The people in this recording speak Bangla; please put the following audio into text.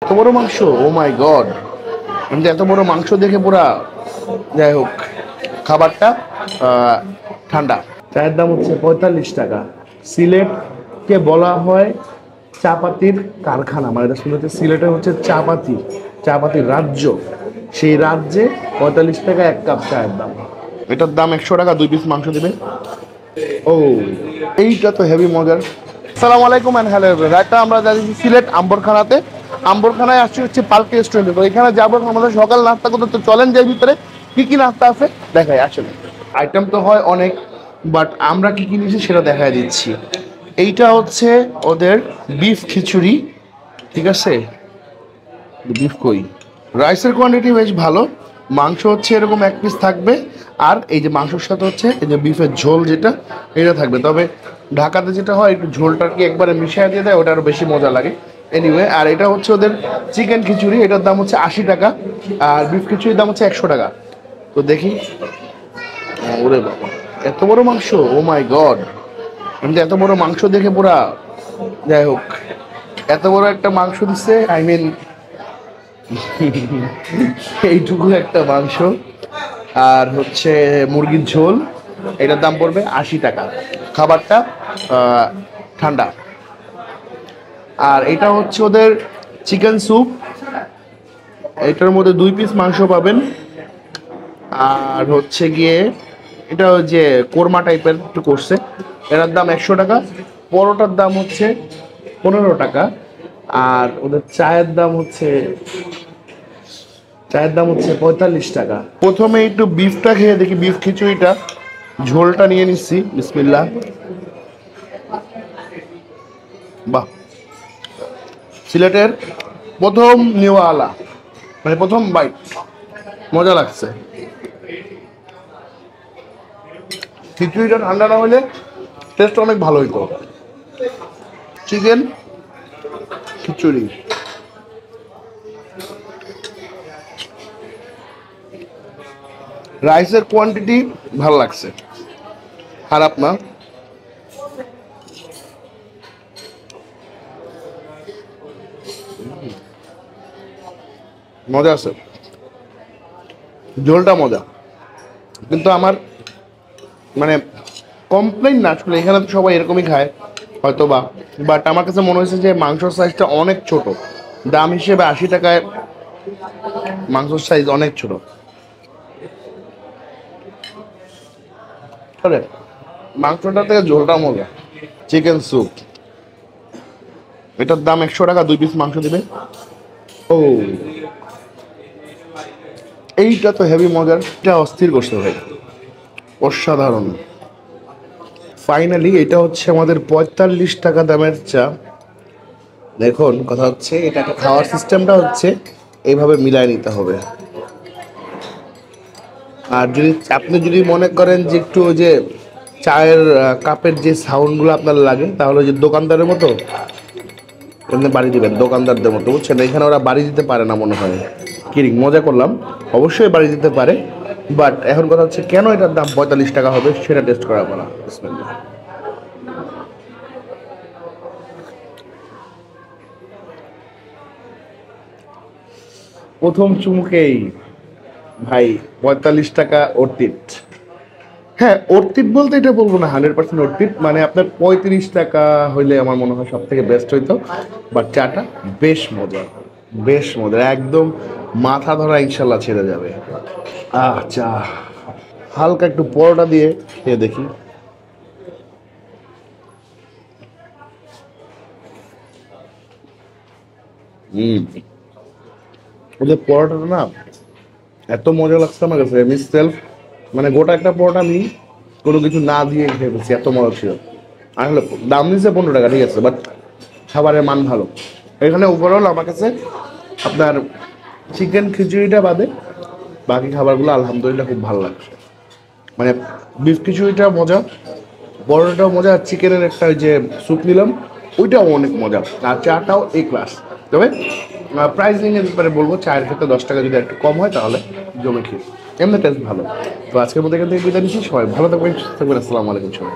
এত বড় মাংস, ও মাই গড! আমি তো এত বড় মাংস দেখে পুরা, যাই হোক, খাবারটা ঠান্ডা। চায়ের দাম হচ্ছে 45 টাকা। সিলেটকে বলা হয় চা পাতির কারখানা, মানে শুনতে হচ্ছে সিলেটে হচ্ছে চা পাতির রাজ্য। সেই রাজ্যে 45 টাকা এক কাপ চায়ের দাম। এটার দাম 100 টাকা, 2 পিস মাংস দিবে। ও, এইটা তো হেভি মজার। আসসালামু আলাইকুম and hello everyone. Right now আমরা যাচ্ছি সিলেট আম্বরখানাতে। আম্বরখানায় আসছি হচ্ছে পার্ক রেস্টুরেন্টে। তো এখানে যাবো আমাদের সকাল নাস্তা করতে। তো চলেন যাই ভিতরে, কি কি নাস্তা আছে দেখাই। আসলে আইটেম তো হয় অনেক, বাট আমরা কি কি নিয়েছি সেটা দেখাই দিচ্ছি। এইটা হচ্ছে ওদের বিফ খিচুড়ি, ঠিক আছে? বিফ কই, রাইসের কোয়ান্টিটি বেশ ভালো। মাংস হচ্ছে এরকম 1 পিস থাকবে, আর এই যে মাংসের সাথে হচ্ছে এই যে বিফের ঝোল যেটা, এটা থাকবে। তবে ঢাকাতে যেটা হয় একটু ঝোলটা কি একবারে মিশিয়ে দিয়ে দেয়, ওটা আরও বেশি মজা লাগে। এনিওয়ে, আর এটা হচ্ছে ওদের চিকেন খিচুড়ি, এটার দাম হচ্ছে 80 টাকা, আর বিফ খিচুড়ির দাম হচ্ছে 100 টাকা। তো দেখি, ওরে বাবা, এত বড় মাংস, ও মাই গড! আমি তো এত বড় মাংস দেখে পুরা, যাই হোক, এত বড় একটা মাংস দিচ্ছে, আই মিন এইটুকু একটা মাংস, আর হচ্ছে মুরগির ঝোল। এটার দাম পড়বে 80 টাকা। খাবারটা ঠান্ডা। আর এটা হচ্ছে ওদের চিকেন স্যুপ, এটার মধ্যে 2 পিস মাংস পাবেন। আর হচ্ছে গিয়ে এটা ওই যে কোরমা টাইপের একটু করছে, এটার দাম 100 টাকা। পরোটার দাম হচ্ছে 15 টাকা। আর ওদের চায়ের দাম হচ্ছে 45 টাকা। প্রথমে একটু বিফটা খেয়ে দেখি, বিফ খিচুড়িটা, ঝোলটা নিয়ে নিচ্ছি। বিসমিল্লাহ। বাহ, সিলেটের প্রথম নিওয়ালা, মানে প্রথম বাইট, মজা লাগছে। খিচুড়িটা ঠান্ডা না হলে টেস্ট অনেক ভালো হইতো। চিকেন খিচুড়ি, রাইসের কোয়ান্টিটি ভালো লাগছে, খারাপ না। মজা আছে, ঝোলটা মজা। কিন্তু আমার মানে কমপ্লেন না, আসলে এখানে তো সবাই এরকমই খায় হয়তো বা, বাট আমার কাছে মনে হয়েছে যে মাংসর সাইজটা অনেক ছোট। দাম হিসেবে 80 টাকায় মাংসর সাইজ অনেক ছোট। আরে মাংসটা থেকে ঝোলটা মজা। চিকেন স্যুপ, এটার দাম 100 টাকা, 2 পিস মাংস দিবে। ও, এইটা তো হেভি মজার, এটা অস্থির করছে ভাই, অসাধারণ। ফাইনালি এটা হচ্ছে আমাদের 45 টাকা দামের চা। দেখুন, কথা হচ্ছে এটাকে খাওয়ার সিস্টেমটা হচ্ছে এইভাবে মিলায় নিতে হবে। আর আপনি যদি মনে করেন যে একটু ওই যে চায়ের কাপের যে সাউন্ডগুলো আপনার লাগে, তাহলে যে দোকানদারের মতো এমনি বাড়ি দিবেন, দোকানদারদের মতো, বুঝছেন? এখানে ওরা বাড়ি দিতে পারে না মনে হয়। কিরিং মজা করলাম, অবশ্যই বাড়ি দিতে পারে, বাট এখন কথা হচ্ছে কেন এটার দাম 45 টাকা হবে সেটা টেস্ট করা বলা। বিসমিল্লাহ। প্রথম চুমুকেই ভাই 45 টাকা অর্থিত। হ্যাঁ, অর্থিত বলতে এটা বলবো না 100% অর্থিত, মানে আপনার 35 টাকা হইলে আমার মনে হয় সব থেকে বেস্ট হইতো। বাট চাটা বেশ মজা, বেশ মজা, একদম মাথা ধরা, ইনশাল্লাহ ছেড়ে যাবে। চা হালকা একটু পরোটা দিয়ে খেয়ে দেখি। ওদের পরোটাটা না এত মজা লাগছে আমার কাছে, আমি সেলফ মানে গোটা একটা পরোটা আমি কোনো কিছু না দিয়ে খেয়ে ফেলছি, এত মজা ছিল। আসলে দাম নিচ্ছে 15 টাকা, ঠিক আছে, বাট খাবারের মান ভালো। এখানে ওভারঅল আমার কাছে আপনার চিকেন খিচুড়িটা বাদে বাকি খাবারগুলো আলহামদুলিল্লাহ খুব ভালো লাগছে। মানে বিফ খিচুড়িটা মজা, পরোটাটাও মজা, আর চিকেনের একটা ওই যে স্যুপ নিলাম, ওইটাও অনেক মজা, আর চাটাও এই ক্লাস। তবে প্রাইসিংয়ের ব্যাপারে বলবো, চায়ের ক্ষেত্রে 10 টাকা যদি একটু কম হয় তাহলে জমে খেয়ে, এমনি টেস্ট ভালো। তো আজকের মধ্যে এখান থেকে বিদায় নিচ্ছি। সবাই ভালো থাকবেন, সুস্থ থাকবেন। আসসালামু আলাইকুম সবাই।